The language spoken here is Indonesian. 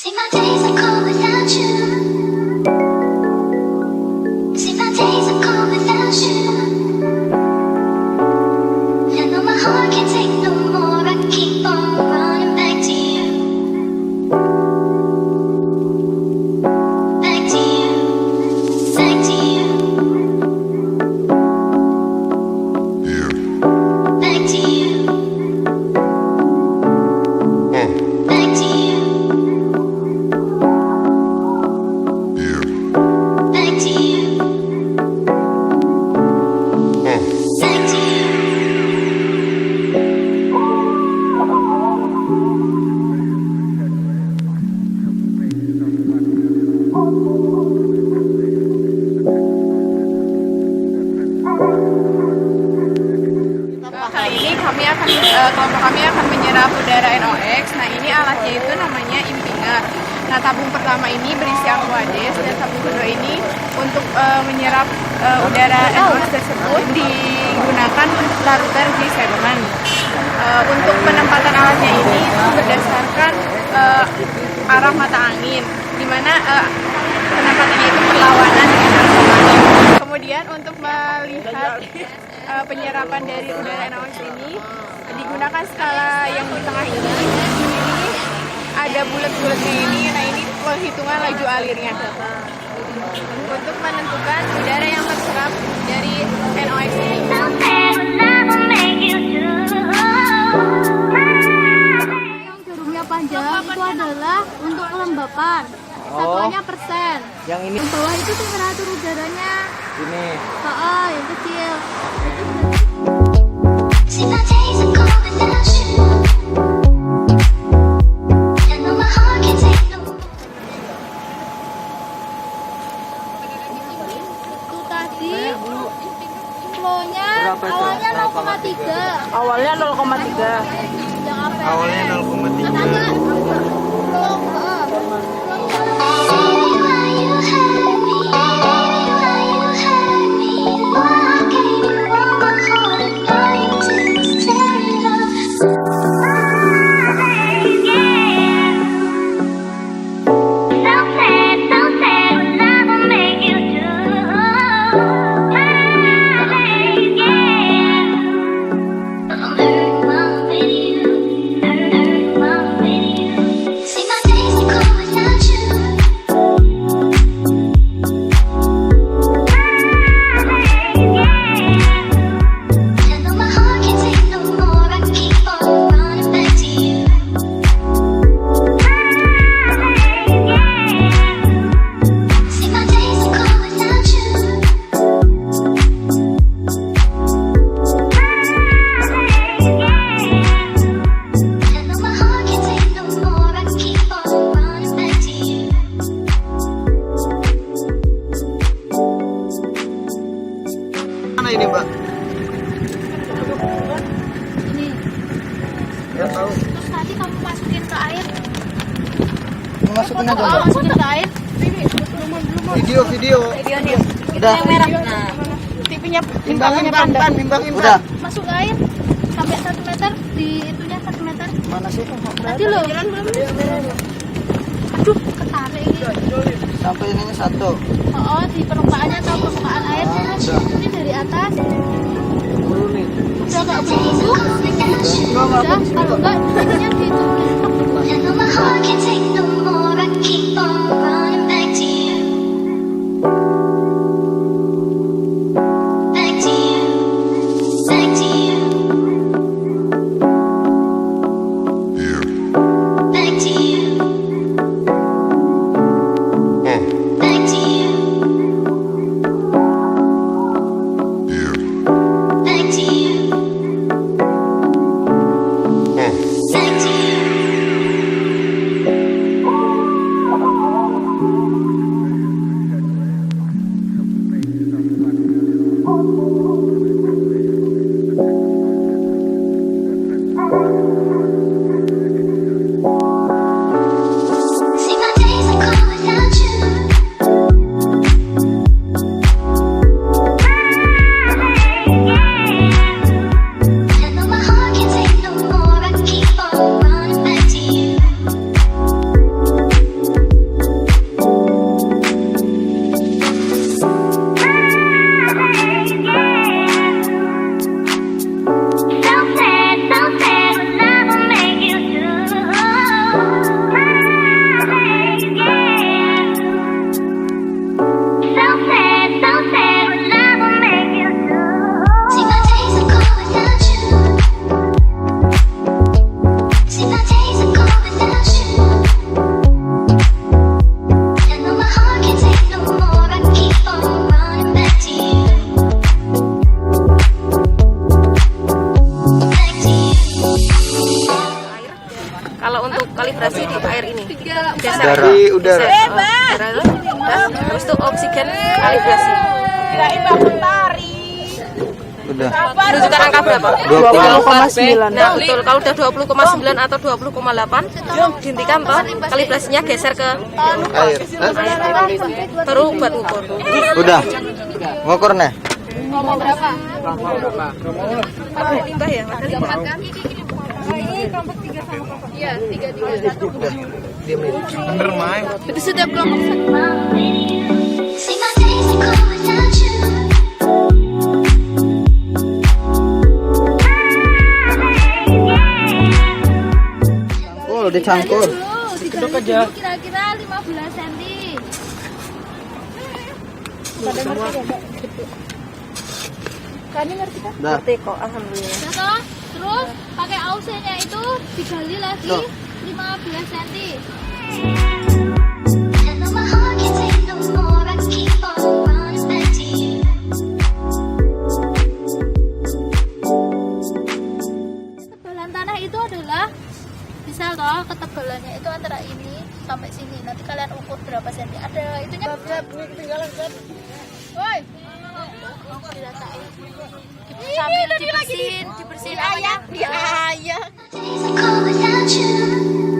See my days are cold without you. See my days are cold without you. I know my heart can't take no more. I keep on running back to you. Back to you. Back to you. Back to you. Back to you. Back to you. Back to you. Kali ini kelompok kami akan menyerap udara NOx. Nah, ini alatnya itu namanya impinger. Nah, tabung pertama ini berisi aquades dan tabung kedua ini untuk menyerap udara NOx tersebut digunakan untuk larutan di segmen. Untuk penempatan alatnya ini itu berdasarkan arah mata angin, di mana penempatannya itu berlawanan dengan arah mata angin. Kemudian untuk melihat penyerapan dari udara NOx ini digunakan skala yang di tengah ini. Ini ada bulat-bulatnya ini. Nah, ini penghitungan laju alirnya untuk menentukan udara yang terserap dari NOx ini. Yang jarumnya panjang itu adalah untuk kelembapan. Satuannya persen. Yang ini Yang bawah itu temperatur udaranya. ini. Yang kecil. See my days are cold without you. I know my heart can't take no more. Itu tadi flow-nya Berapa itu? awalnya Berapa? 0,3. Awalnya 0,3. Yang apa? Awalnya 0,3. Flow, Baby, why you hurt me? Baby, why you hurt me? Why I gave you all my heart and now you just tear it up. So sad what love will make you do. I'm hurt mom with you. Hurt mom with you. See my days are cold without you. I know my heart can't take no more. I keep on running back to you. See my days are cold without you. I know my heart can't take no more. I keep on running back to you. Mana ini, Mbak? ini. Ya tahu. Terus tadi kamu masukin ke air. Masukin aja, Oh, Mbak. masukin ke air. Video. Video nih. Udah. Yang merah. Nah, Tipinya Timbangin, timbangannya Pan. pandai. Udah. masuk ke air sampai 1 meter di itunya 1 meter. Mana sih? Tadi loh. Aduh, ketarik ini. Sampai ininya 1. Oh, di permukaannya atau permukaan airnya. Ini dari atas. Nih. Udah nggak begitu. Udah, kalau nggak ininya gitu. I know my heart can't take no more. I keep on running back to you. Back to you. Back to you. Back to you. Back to you. Back to you. Back to you. untuk air ini. Dari udara. Terus itu oksigen kalibrasi. Udah. Menunjukkan angka berapa? 20,9. Nah, betul. Kalau udah 20,9 atau 20,8 dihentikan toh, kalibrasinya geser ke Air. baru buat ngukur. Udah. Ngukur nih. Ngomong berapa? Ada limbah ya? Ada limbah. Iya, 331. Udah. Diam nih. Bener, Mai. Itu sudah kelompok satu. See my days are cold without you. Dicangkur. Kedok aja. Kira-kira 15 cm. Kami ngerti kan? Dah. Ngerti kok, alhamdulillah. Nah, terus pakai ausenya itu digali lagi Loh. 15 cm. I know my heart can't take no more. I can keep on running back to you. Ketebalan tanah itu adalah misal toh ketebalannya itu antara ini sampai sini. Nanti kalian ukur berapa senti. Ada itunya. Woi. Sambil dibersihin, Days are cold without you.